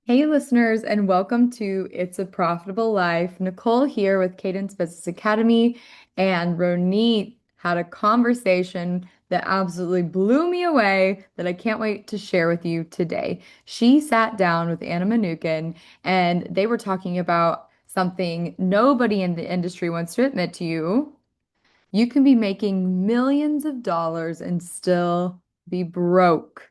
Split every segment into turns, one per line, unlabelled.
Hey, listeners, and welcome to It's a Profitable Life. Nicole here with Cadence Business Academy, and Ronit had a conversation that absolutely blew me away that I can't wait to share with you today. She sat down with Anna Manukyan, and they were talking about something nobody in the industry wants to admit to you. You can be making millions of dollars and still be broke.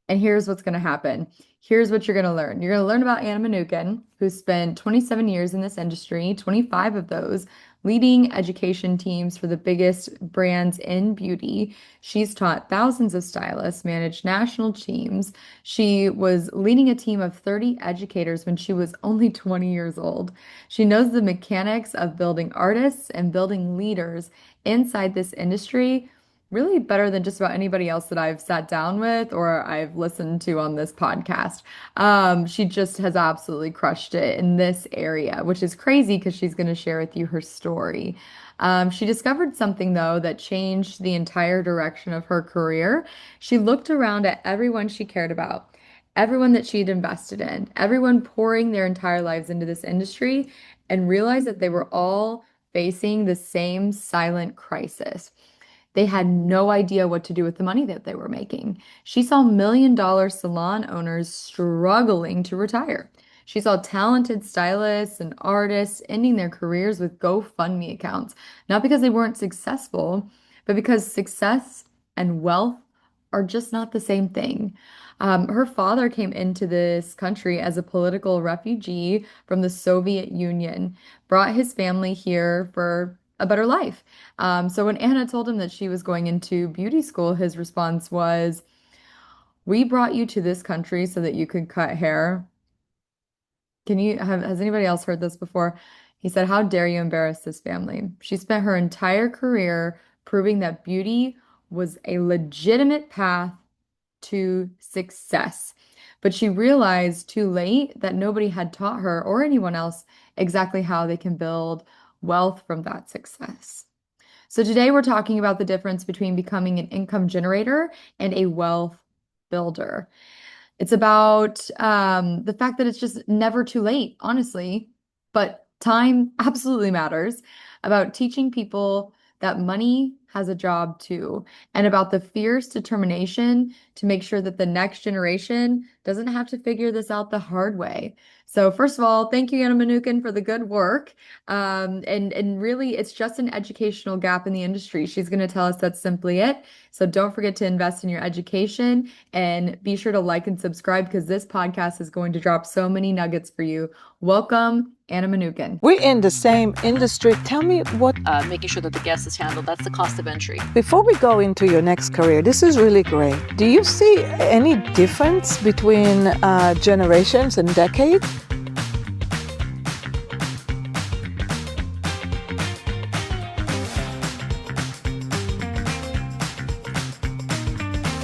And here's what's going to happen. Here's what you're going to learn. You're going to learn about Anna Manukyan, who spent 27 years in this industry, 25 of those leading education teams for the biggest brands in beauty. She's taught thousands of stylists, managed national teams. She was leading a team of 30 educators when she was only 20 years old. She knows the mechanics of building artists and building leaders inside this industry really better than just about anybody else that I've sat down with or I've listened to on this podcast. She just has absolutely crushed it in this area, which is crazy because she's going to share with you her story. She discovered something, though, that changed the entire direction of her career. She looked around at everyone she cared about, everyone that she'd invested in, everyone pouring their entire lives into this industry, and realized that they were all facing the same silent crisis. They had no idea what to do with the money that they were making. She saw $1 million salon owners struggling to retire. She saw talented stylists and artists ending their careers with GoFundMe accounts, not because they weren't successful, but because success and wealth are just not the same thing. Her father came into this country as a political refugee from the Soviet Union, brought his family here for a better life. So when Anna told him that she was going into beauty school, his response was, "We brought you to this country so that you could cut hair." Has anybody else heard this before? He said, "How dare you embarrass this family?" She spent her entire career proving that beauty was a legitimate path to success. But she realized too late that nobody had taught her or anyone else exactly how they can build wealth from that success. So today we're talking about the difference between becoming an income generator and a wealth builder. It's about the fact that it's just never too late, honestly, but time absolutely matters. About teaching people that money has a job too, and about the fierce determination to make sure that the next generation doesn't have to figure this out the hard way. So, first of all, thank you, Anna Manukyan, for the good work. And really, it's just an educational gap in the industry. She's going to tell us that's simply it. So don't forget to invest in your education and be sure to like and subscribe because this podcast is going to drop so many nuggets for you. Welcome, Anna Manukyan.
We're in the same industry. Tell me what.
Making sure that the guest is handled. That's the cost of entry.
Before we go into your next career, this is really great. Do you see any difference between generations and decades?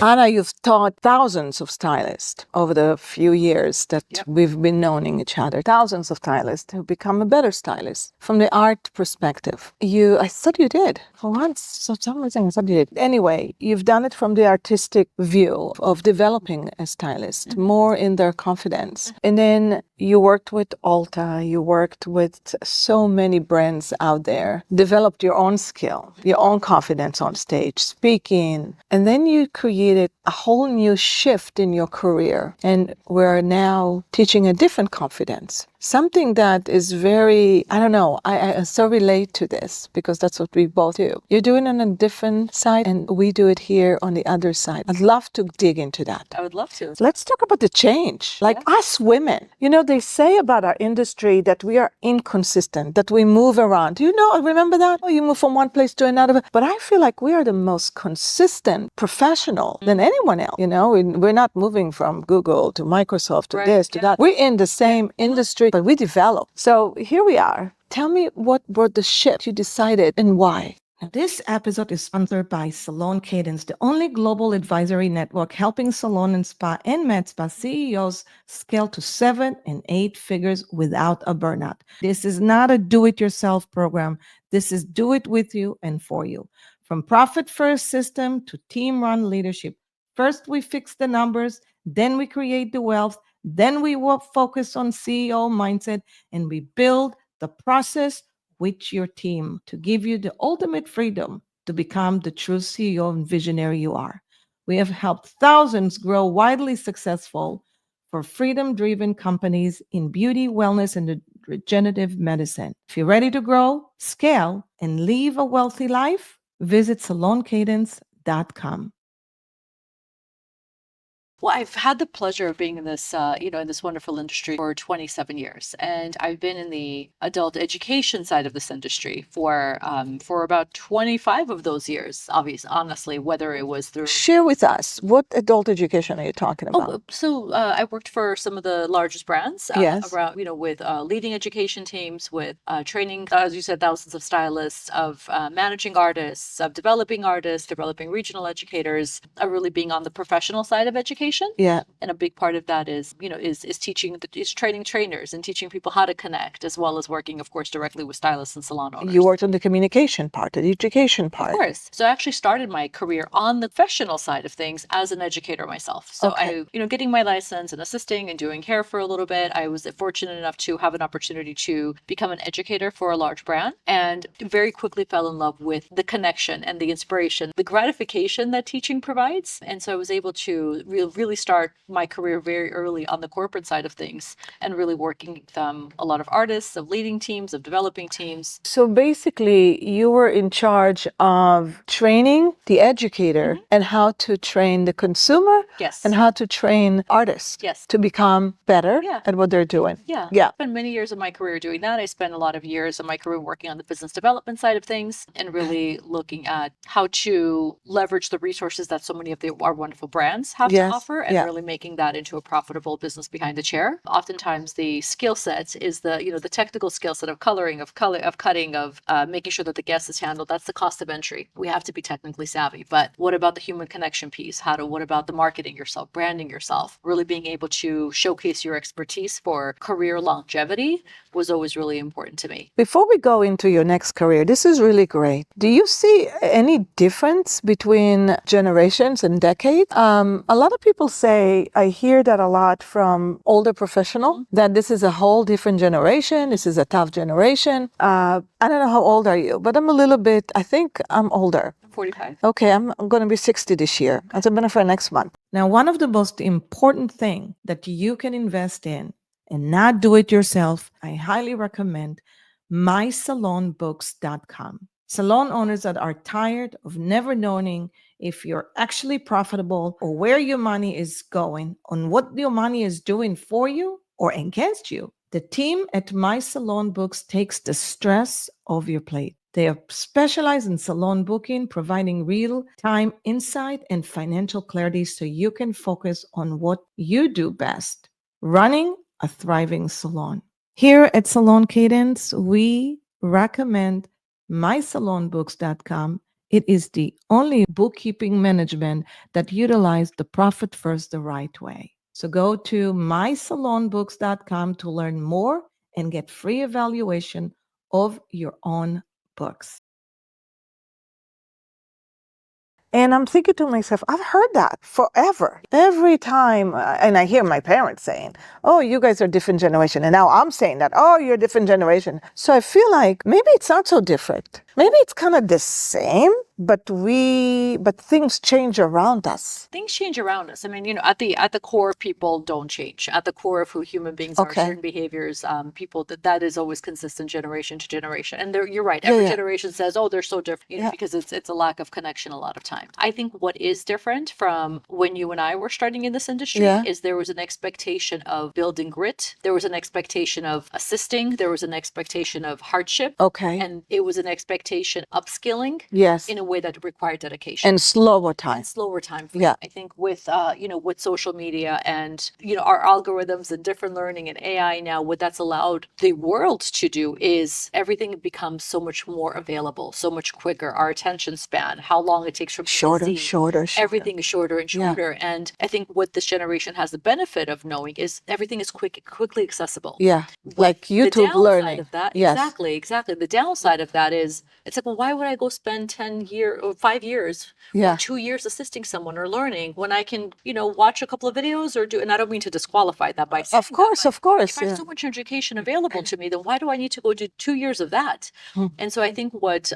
Anna, you've taught thousands of stylists over the few years that we've been knowing each other. Thousands of stylists who become a better stylist from the art perspective. I thought you did. For once, for some reason, I thought you did. Anyway, you've done it from the artistic view of developing a stylist, more in their confidence. And then you worked with Ulta, you worked with so many brands out there, developed your own skill, your own confidence on stage, speaking, and then you created a whole new shift in your career. And we're now teaching a different confidence. Something that is very, I don't know, I so relate to this because that's what we both do. You're doing it on a different side and we do it here on the other side. I'd love to dig into that.
I would love to.
Let's talk about the change. Like us women, they say about our industry that we are inconsistent, that we move around. Do you know, remember that? Oh, you move from one place to another. But I feel like we are the most consistent professional than anyone else. We're not moving from Google to Microsoft to this, to that. We're in the same industry, but we develop. So here we are. Tell me what brought the shift you decided and why.
This episode is sponsored by Salon Cadence, the only global advisory network helping salon and spa and med spa CEOs scale to 7 and 8 figures without a burnout. This is not a do-it-yourself program. This is do it with you and for you. From profit-first system to team-run leadership. First, we fix the numbers, then we create the wealth, Then we will focus on CEO mindset, and we build the process with your team to give you the ultimate freedom to become the true CEO and visionary you are. We have helped thousands grow widely successful for freedom-driven companies in beauty, wellness, and regenerative medicine. If you're ready to grow, scale, and live a wealthy life, visit saloncadence.com.
Well, I've had the pleasure of being in this, in this wonderful industry for 27 years, and I've been in the adult education side of this industry for about 25 of those years. Obviously, honestly, whether it was through
Share with us, what adult education are you talking about?
I worked for some of the largest brands
Yes.
around, with leading education teams, with training, as you said, thousands of stylists, of managing artists, of developing regional educators, really being on the professional side of education.
Yeah.
And a big part of that is, is training trainers and teaching people how to connect, as well as working, of course, directly with stylists and salon owners.
You worked on the communication part, the education part.
Of course. So I actually started my career on the professional side of things as an educator myself. So
Okay.
getting my license and assisting and doing hair for a little bit, I was fortunate enough to have an opportunity to become an educator for a large brand, and very quickly fell in love with the connection and the inspiration, the gratification that teaching provides. And so I was able to really start my career very early on the corporate side of things, and really working with a lot of artists, of leading teams, of developing teams.
So basically, you were in charge of training the educator and how to train the consumer.
Yes.
And how to train artists.
Yes.
To become better.
Yeah.
At what they're doing.
Yeah.
Yeah.
I spent many years of my career doing that. I spent a lot of years of my career working on the business development side of things, and really looking at how to leverage the resources that so many of our wonderful brands have to
Yes.
offer, and
Yeah.
really making that into a profitable business behind the chair. Oftentimes the skill set is the technical skill set of coloring, of cutting, of making sure that the guest is handled. That's the cost of entry. We have to be technically savvy. But what about the human connection piece? What about the marketing yourself, branding yourself, really being able to showcase your expertise for career longevity was always really important to me.
Before we go into your next career, this is really great. Do you see any difference between generations and decades? A lot of people say, I hear that a lot from older professionals, that this is a whole different generation. This is a tough generation. I don't know how old are you, but I think I'm older.
I'm 45.
Okay, I'm going to be 60 this year. As a matter of fact, next month.
Now, one of the most important things that you can invest in and not do it yourself, I highly recommend mysalonbooks.com. Salon owners that are tired of never knowing if you're actually profitable, or where your money is going, on what your money is doing for you or against you. The team at My Salon Books takes the stress off your plate. They are specialized in salon booking, providing real-time insight and financial clarity so you can focus on what you do best, running a thriving salon. Here at Salon Cadence, we recommend mysalonbooks.com. It is the only bookkeeping management that utilizes the profit first the right way. So go to mysalonbooks.com to learn more and get free evaluation of your own books.
And I'm thinking to myself, I've heard that forever. Every time, and I hear my parents saying, oh, you guys are a different generation. And now I'm saying that, oh, you're a different generation. So I feel like maybe it's not so different. Maybe it's kind of the same, but things change around us.
Things change around us. I mean, at the core, people don't change. At the core of who human beings are, certain behaviors, people, that is always consistent generation to generation. And you're right. Every generation says, oh, they're so different, because it's a lack of connection a lot of times. I think what is different from when you and I were starting in this industry is there was an expectation of building grit. There was an expectation of assisting. There was an expectation of hardship.
Okay.
And it was an expectation of upskilling.
Yes.
In a way that required dedication.
And slower time.
Yeah. I think with social media and, our algorithms and different learning and AI now, what that's allowed the world to do is everything becomes so much more available, so much quicker. Our attention span, how long it takes from
shorter.
Everything is shorter and shorter. Yeah. And I think what this generation has the benefit of knowing is everything is quickly accessible.
Yeah. Like YouTube learning.
Of that, exactly. The downside of that is it's like, well, why would I go spend 10 year or 5 years or 2 years assisting someone or learning when I can, watch a couple of videos or do, and I don't mean to disqualify that by saying
Of course,
that,
of course.
if I have so much education available to me, then why do I need to go do 2 years of that? And so I think what,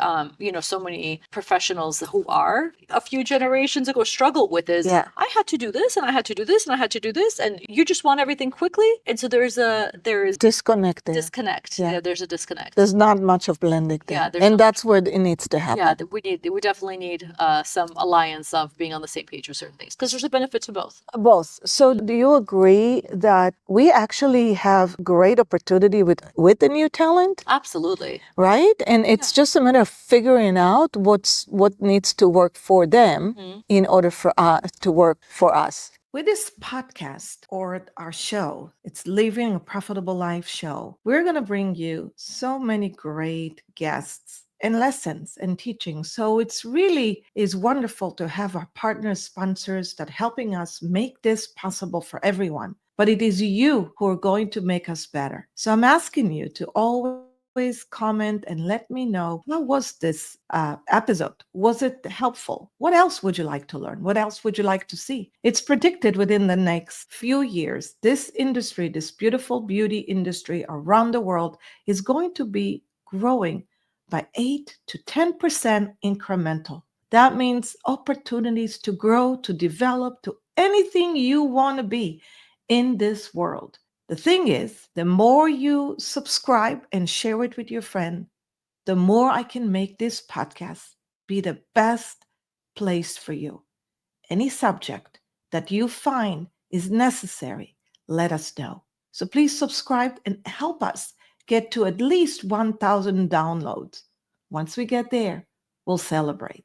so many professionals who are a few generations ago struggled with is, I had to do this and I had to do this and I had to do this, and you just want everything quickly. And so there is
disconnect there.
Disconnect. Yeah, there's a disconnect.
There's not much of blending there.
Yeah,
and that's where it needs to happen.
Yeah, we definitely need some alliance of being on the same page with certain things, because there's a benefit to both.
Both. So do you agree that we actually have great opportunity with the new talent?
Absolutely.
Right? And it's just a matter of figuring out what needs to work for them in order for to work for us.
With this podcast or our show, it's Living a Profitable Life show, we're going to bring you so many great guests and lessons and teachings. So it's really is wonderful to have our partners, sponsors that helping us make this possible for everyone. But it is you who are going to make us better. So I'm asking you to always comment and let me know, how was this episode? Was it helpful? What else would you like to learn? What else would you like to see? It's predicted within the next few years, this industry, this beautiful beauty industry around the world is going to be growing by 8 to 10% incremental. That means opportunities to grow, to develop, to anything you want to be in this world. The thing is, the more you subscribe and share it with your friend, the more I can make this podcast be the best place for you. Any subject that you find is necessary, let us know. So please subscribe and help us get to at least 1,000 downloads. Once we get there, we'll celebrate.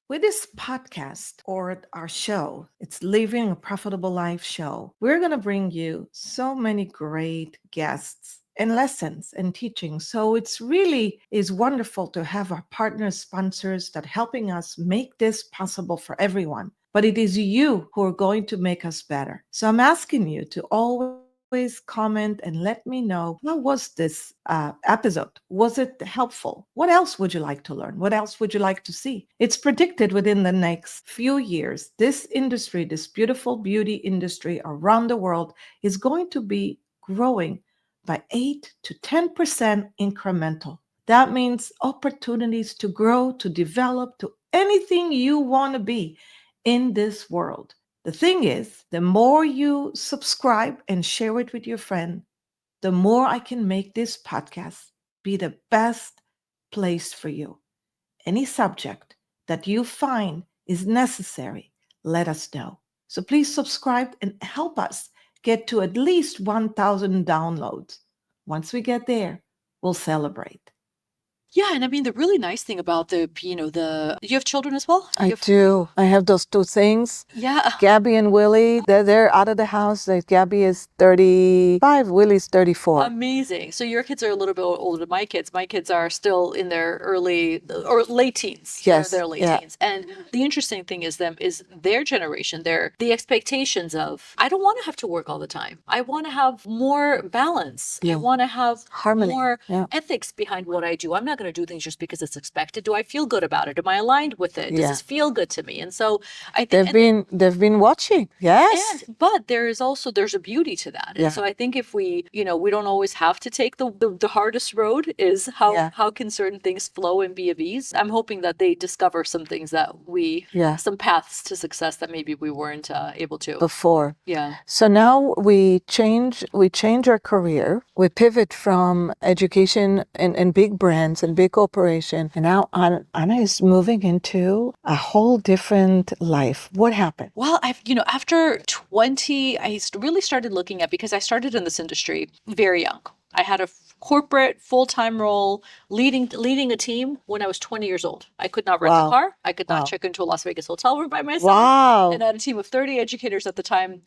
With this podcast or our show, it's Living a Profitable Life show, we're going to bring you so many great guests and lessons and teachings. So it's really is wonderful to have our partners, sponsors that helping us make this possible for everyone. But it is you who are going to make us better. So I'm asking you to always comment and let me know, how was this episode? Was it helpful? What else would you like to learn? What else would you like to see? It's predicted within the next few years, this industry, this beautiful beauty industry around the world is going to be growing by 8 to 10% incremental. That means opportunities to grow, to develop, to anything you want to be in this world. The thing is, the more you subscribe and share it with your friend, the more I can make this podcast be the best place for you. Any subject that you find is necessary, let us know. So please subscribe and help us get to at least 1,000 downloads. Once we get there, we'll celebrate.
Yeah, and I mean, the really nice thing about you have children as well?
I do. I have those two things.
Yeah.
Gabby and Willie, they're out of the house. Gabby is 35, Willie's 34.
Amazing. So your kids are a little bit older than my kids. My kids are still in their early or late teens.
Yes.
They're late teens. And the interesting thing is their generation, the expectations of, I don't want to have to work all the time. I want to have more balance. I want to have
harmony,
more ethics behind what I do. I'm not going to do things just because it's expected. Do I feel good about it? Am I aligned with it? Does this feel good to me? And so I think
they've been watching. Yes.
But there's a beauty to that. And so I think if we don't always have to take the hardest road, is how can certain things flow and be of ease. I'm hoping that they discover some things that some paths to success that maybe we weren't able to
before.
Yeah.
So now we change our career. We pivot from education and big brands and big corporation, and now Anna is moving into a whole different life. What happened?
Well, after 20, I really started looking at, because I started in this industry very young. I had a corporate full-time role leading a team when I was 20 years old. I could not rent a car. I could not check into a Las Vegas hotel room by myself.
Wow.
And I had a team of 30 educators at the time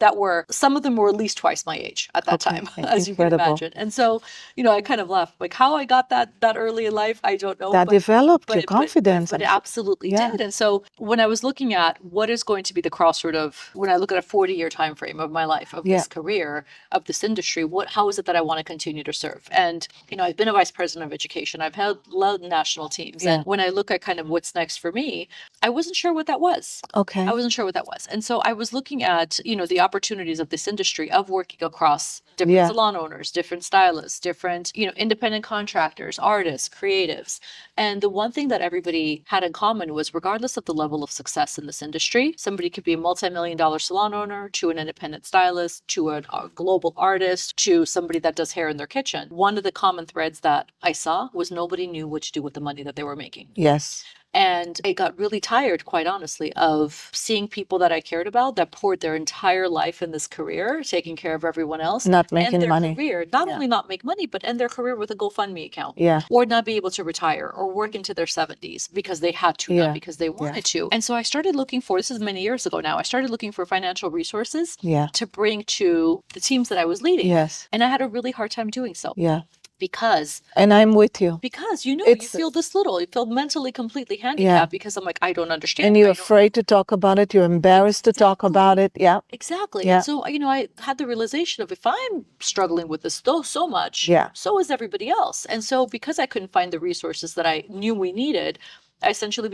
some of them were at least twice my age at that time, as you can imagine. And so, I kind of laughed, like how I got that early in life, I don't know.
That developed your confidence.
But it absolutely did. And so when I was looking at what is going to be the crossroad of, when I look at a 40-year time frame of my life, of this career, of this industry, how is it that I want to continue to serve. And, I've been a vice president of education. I've led national teams. And when I look at kind of what's next for me, I wasn't sure what that was.
Okay.
I wasn't sure what that was. And so I was looking at, the opportunities of this industry of working across different salon owners, different stylists, different, independent contractors, artists, creatives. And the one thing that everybody had in common was, regardless of the level of success in this industry, somebody could be a multi-million-dollar salon owner, to an independent stylist, to a global artist, to somebody that does hair in their kitchen. One of the common threads that I saw was nobody knew what to do with the money that they were making.
Yes.
And I got really tired, quite honestly, of seeing people that I cared about that poured their entire life in this career, taking care of everyone else,
not making money.
Career, not only not make money, but end their career with a GoFundMe account.
Yeah.
Or not be able to retire or work into their 70s because they had to, not because they wanted to. And so I started looking for, this is many years ago now, I started looking for financial resources to bring to the teams that I was leading.
Yes.
And I had a really hard time doing so.
Yeah.
Because
and I'm with you.
Because you feel this little, you feel mentally completely handicapped because I'm like, I don't understand.
And you're afraid to talk about it. You're embarrassed to talk about it. Yeah.
Exactly. Yeah. And so, I had the realization of, if I'm struggling with this so much, so is everybody else. And so because I couldn't find the resources that I knew we needed, I essentially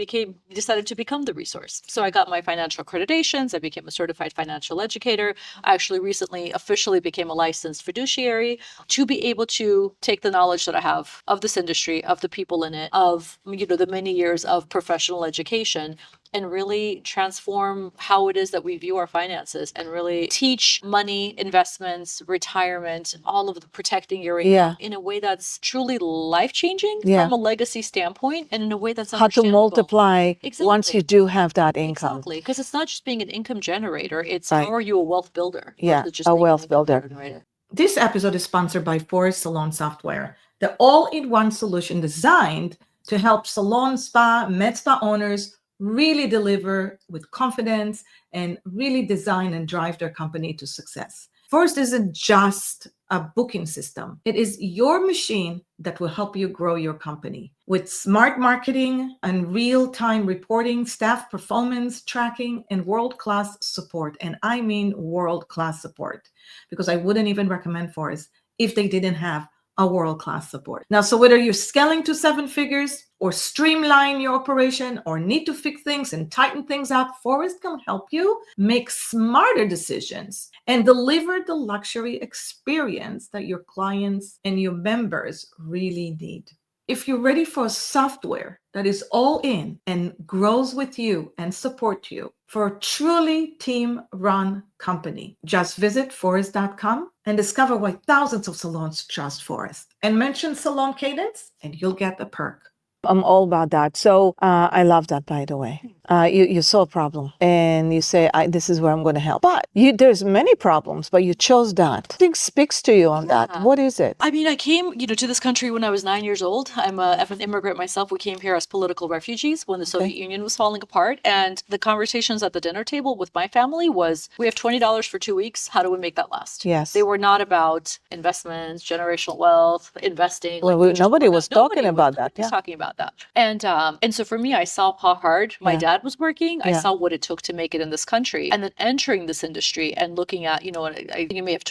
decided to become the resource. So I got my financial accreditations. I became a certified financial educator. I actually recently officially became a licensed fiduciary to be able to take the knowledge that I have of this industry, of the people in it, of, the many years of professional education, and really transform how it is that we view our finances, and really teach money, investments, retirement, all of the protecting your income in a way that's truly life-changing from a legacy standpoint, and in a way that's
how to multiply once you do have that income.
Exactly, because it's not just being an income generator, it's how are you a wealth builder?
Just a wealth builder.
This episode is sponsored by Forest Salon Software, the all-in-one solution designed to help salon, spa, med spa owners really deliver with confidence and really design and drive their company to success. Forest isn't just a booking system. It is your machine that will help you grow your company with smart marketing and real-time reporting, staff performance tracking, and world-class support. And I mean world-class support, because I wouldn't even recommend Forest if they didn't have a world-class support. Now, so whether you're scaling to 7 figures or streamline your operation or need to fix things and tighten things up, Forest can help you make smarter decisions and deliver the luxury experience that your clients and your members really need. If you're ready for software that is all in and grows with you and support you for a truly team-run company, just visit forest.com and discover why thousands of salons trust Forest. And mention Salon Cadence and you'll get the perk.
I'm all about that. So I love that, by the way. You saw a problem and you say, this is where I'm going to help. But there's many problems, but you chose that. I think speaks to you on that. What is it?
I mean, I came, to this country when I was 9 years old. I'm an immigrant myself. We came here as political refugees when the Soviet Union was falling apart. And the conversations at the dinner table with my family was, we have $20 for 2 weeks. How do we make that last?
Yes.
They were not about investments, generational wealth, investing.
Well, nobody was talking about that.
Nobody was talking about that. And so for me, I saw how hard my dad was working. I saw what it took to make it in this country, and then entering this industry and looking at, I think you may have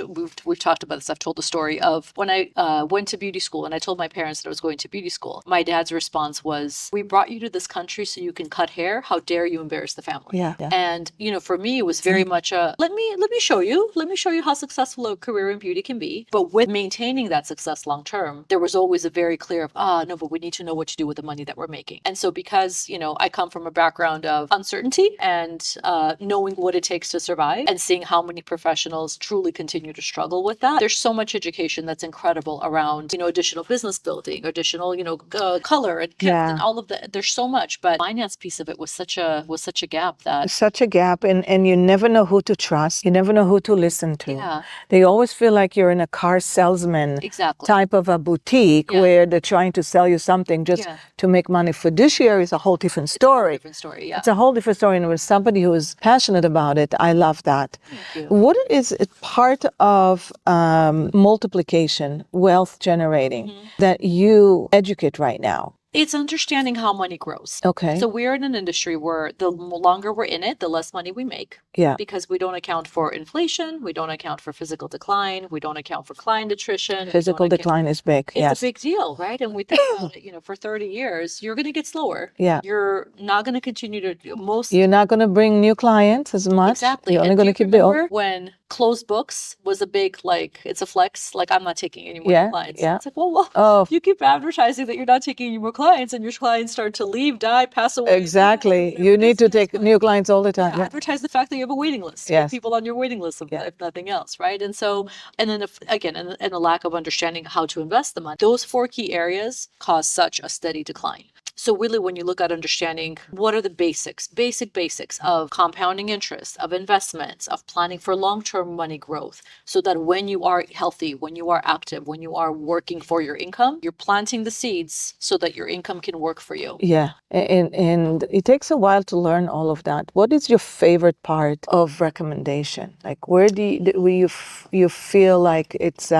we've talked about this. I've told the story of when I went to beauty school and I told my parents that I was going to beauty school. My dad's response was, "We brought you to this country so you can cut hair. How dare you embarrass the family?"
Yeah.
And for me, it was very much a let me show you how successful a career in beauty can be. But with maintaining that success long term, there was always a very clear of no, but we need to know what to do with the money that we're making. And so because, I come from a background of uncertainty and knowing what it takes to survive and seeing how many professionals truly continue to struggle with that, there's so much education that's incredible around, additional business building, additional, color and all of that. There's so much, but finance piece of it was such a gap that.
Such a gap. And you never know who to trust. You never know who to listen to.
Yeah.
They always feel like you're in a car salesman type of a boutique where they're trying to sell you something just to make money. Fiduciary is a whole different story. It's a whole different story. And with somebody who is passionate about it, I love that. What is it part of multiplication, wealth generating that you educate right now?
It's understanding how money grows.
Okay.
So we're in an industry where the longer we're in it, the less money we make.
Yeah.
Because we don't account for inflation, we don't account for physical decline, we don't account for client attrition.
Physical decline is big.
It's a big deal, right? And we think about it, for 30 years, you're going to get slower.
Yeah.
You're not going to continue to
You're not going to bring new clients as much.
Exactly.
You're only going to keep
the
old.
When closed books was a big, it's a flex, I'm not taking any more clients.
Yeah.
It's like, well, you keep advertising that you're not taking any more clients and your clients start to leave, die, pass away.
Exactly. You need to take new clients all the time.
Yeah. Advertise the fact that you have a waiting list.
Yes.
People on your waiting list, if nothing else, right? And so, and then and a lack of understanding how to invest the money. Those 4 key areas cause such a steady decline. So really, when you look at understanding what are the basics of compounding interest, of investments, of planning for long-term money growth, so that when you are healthy, when you are active, when you are working for your income, you're planting the seeds so that your income can work for you.
Yeah. And it takes a while to learn all of that. What is your favorite part of recommendation? Like, where do you feel like it's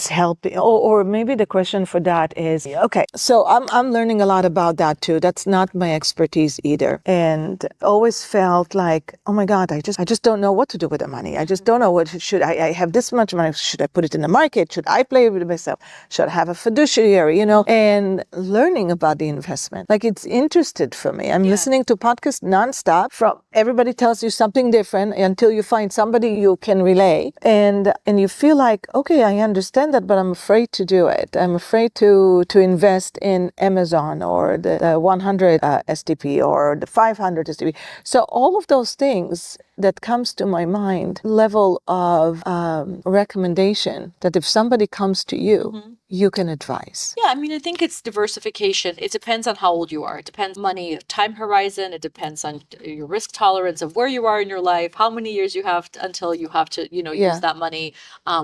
helping? Or maybe the question for that is, okay, so I'm learning a lot about that too. That's not my expertise either. And always felt like, oh my God, I just don't know what to do with the money. I just don't know I have this much money. Should I put it in the market? Should I play with it myself? Should I have a fiduciary, and learning about the investment. Like, it's interested for me. I'm listening to podcasts nonstop from everybody tells you something different until you find somebody you can relay. And you feel like, okay, I understand that, but I'm afraid to do it. I'm afraid to invest in Amazon or the 100 STP or the 500 STP. So all of those things that comes to my mind, level of recommendation that if somebody comes to you, you can advise.
Yeah, I mean, I think it's diversification. It depends on how old you are. It depends money, time horizon. It depends on your risk tolerance of where you are in your life, how many years you have until you have to, use that money,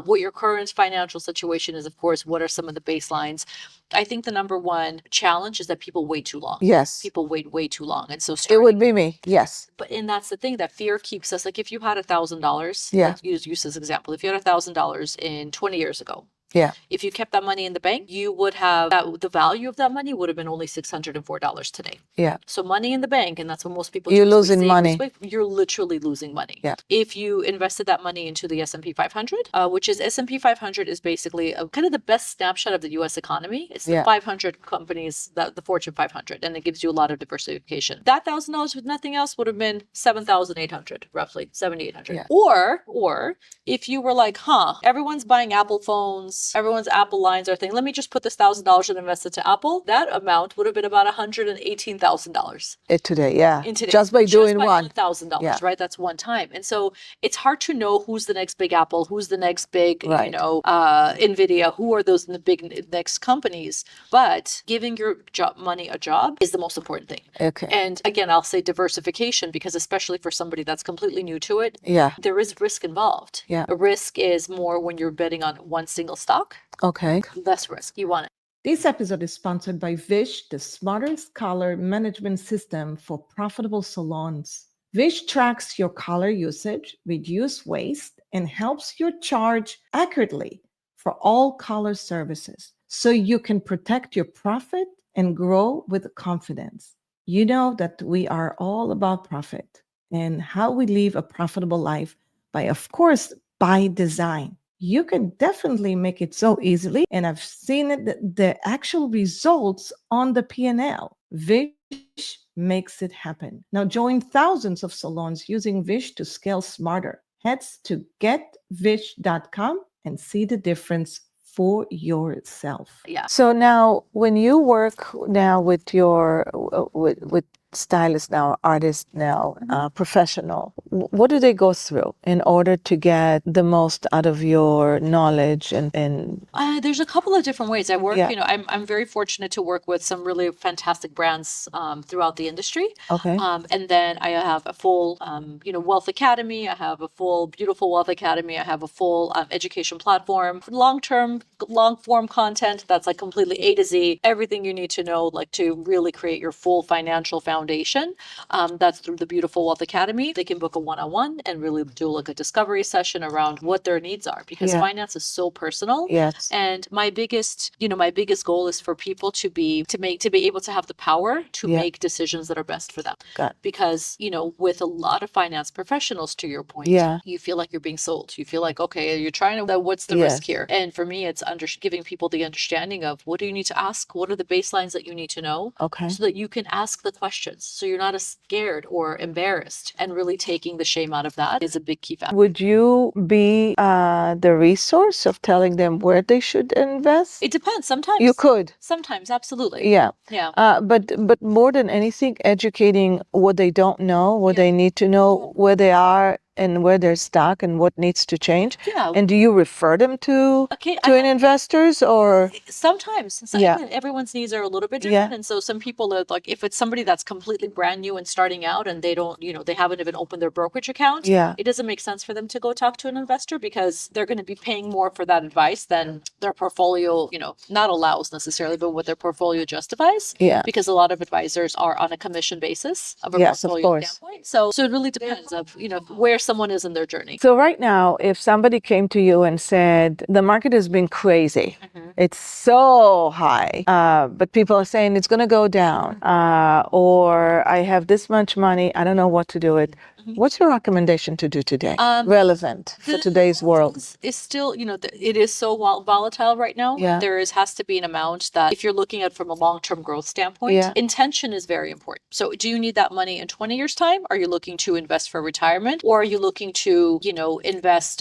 what your current financial situation is, of course, what are some of the baselines. I think the number one challenge is that people wait too long.
Yes.
People wait way too long. And so
it would be me. Yes.
And that's the thing, that fear keeps us, like if you had $1,000,
Yeah.
Use this example. If you had $1,000 in 20 years ago,
yeah.
If you kept that money in the bank, you would have the value of that money would have been only $604 today.
Yeah.
So money in the bank, and that's what most people
you're losing money.
You're literally losing money.
Yeah.
If you invested that money into the S&P 500, which is S&P 500 is basically kind of the best snapshot of the U.S. economy. It's the 500 companies, the Fortune 500, and it gives you a lot of diversification. That $1,000 with nothing else would have been 7,800, roughly 7,800. Yeah. Or if you were like, everyone's buying Apple phones. Everyone's Apple lines are thing. Let me just put this $1,000 and invest it to Apple. That amount would have been about $118,000.
Today, yeah.
In today,
just by doing
$1,000, right? That's one time. And so it's hard to know who's the next big Apple, who's the next big, NVIDIA, who are those big next companies. But giving your money a job is the most important thing.
Okay.
And again, I'll say diversification, because especially for somebody that's completely new to it, there is risk involved.
Yeah.
A risk is more when you're betting on one single stock.
Okay.
Less risk. You want it.
This episode is sponsored by Vish, the smartest color management system for profitable salons. Vish tracks your color usage, reduces waste, and helps you charge accurately for all color services, so you can protect your profit and grow with confidence. You know that we are all about profit and how we live a profitable life by design. You can definitely make it so easily, and I've seen it, the actual results on the P&L. Vish makes it happen. Now join thousands of salons using Vish to scale smarter. Head to getvish.com and see the difference for yourself.
Yeah.
So now, when you work now with your with stylists now, artists now, professional, what do they go through in order to get the most out of your knowledge? And
there's a couple of different ways I work. I'm very fortunate to work with some really fantastic brands throughout the industry.
Okay.
And then I have a full Wealth Academy. I have a full Beautiful Wealth Academy. I have a full education platform, long form content that's like completely A to Z, everything you need to know, like to really create your full financial foundation foundation. That's through the Beautiful Wealth Academy. They can book a one-on-one and really do like a discovery session around what their needs are, because finance is so personal.
Yes.
And my biggest goal is for people to be able to have the power to make decisions that are best for them. Because, with a lot of finance professionals, to your point, you feel like you're being sold. You feel like, okay, you're trying to, what's the risk here? And for me, it's giving people the understanding of what do you need to ask? What are the baselines that you need to know? So that you can ask the questions. So you're not as scared or embarrassed, and really taking the shame out of that is a big key factor.
Would you be the resource of telling them where they should invest?
It depends. Sometimes
you could.
Sometimes, absolutely.
Yeah.
But
more than anything, educating what they don't know, what they need to know, where they are and where they're stuck and what needs to change. And do you refer them to investors, or?
Sometimes. Again, everyone's needs are a little bit different. And so some people are like, if it's somebody that's completely brand new and starting out and they don't, they haven't even opened their brokerage account, it doesn't make sense for them to go talk to an investor, because they're going to be paying more for that advice than their portfolio, not allows necessarily, but what their portfolio justifies. Because a lot of advisors are on a commission basis of a portfolio standpoint. So it really depends of, where someone is in their journey.
So right now, if somebody came to you and said, the market has been crazy, it's so high, but people are saying it's going to go down, or I have this much money, I don't know what to do with. What's your recommendation to do today? Relevant for today's world.
Is still, it is so volatile right now. There has to be an amount that, if you're looking at from a long-term growth standpoint, intention is very important. So do you need that money in 20 years time? Are you looking to invest for retirement, or are you looking to, invest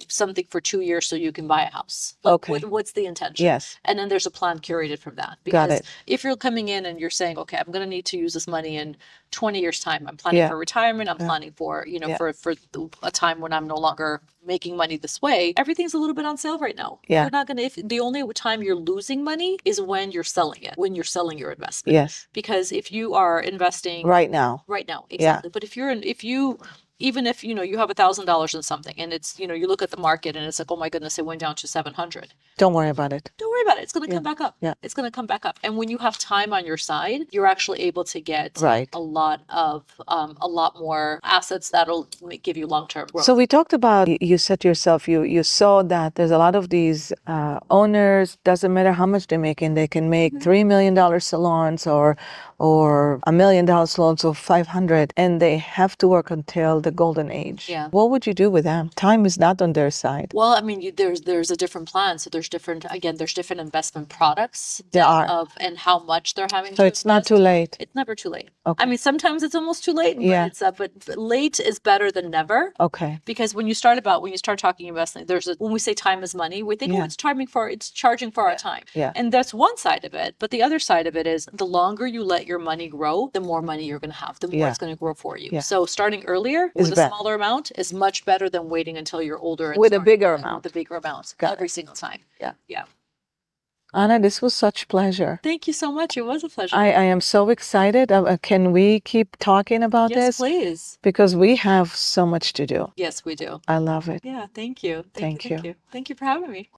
something for 2 years so you can buy a house? What's the intention? And then there's a plan curated from that. Because if you're coming in and you're saying, okay, I'm going to need to use this money in 20 years time, I'm planning for retirement, I'm planning for, for a time when I'm no longer making money this way, everything's a little bit on sale right now. You're not going to, if the only time you're losing money is when you're selling it, when you're selling your investment. Because if you are investing right now, exactly. But if even if you have $1,000 in something, and it's you look at the market and it's like, oh my goodness, it went down to 700.
Don't worry about it.
Don't worry about it. It's going to come back up. It's going to come back up. And when you have time on your side, you're actually able to get a lot more assets that'll give you long-term growth.
So we talked about, you said to yourself, you saw that there's a lot of these owners, doesn't matter how much they're making, they can make $3 million salons or $1 million salons of 500, and they have to work until the golden age. What would you do with them? Time is not on their side.
Well, I mean, there's a different plan. So there's different investment products. And how much they're having.
So it's not too late.
It's never too late. I mean, sometimes it's almost too late. But late is better than never. Because when you start talking investing, when we say time is money, we think, it's charging for our time. And that's one side of it. But the other side of it is, the longer you let your money grow, the more money you're going to have, the more it's going to grow for you. So starting earlier with a smaller amount is much better than waiting until you're older.
With a bigger amount.
With a bigger amount. Every single time.
Anna, this was such a pleasure.
Thank you so much. It was a pleasure.
I am so excited. Can we keep talking about this?
Yes, please.
Because we have so much to do.
Yes, we do.
I love it.
Yeah, thank you.
Thank you.
Thank you for having me.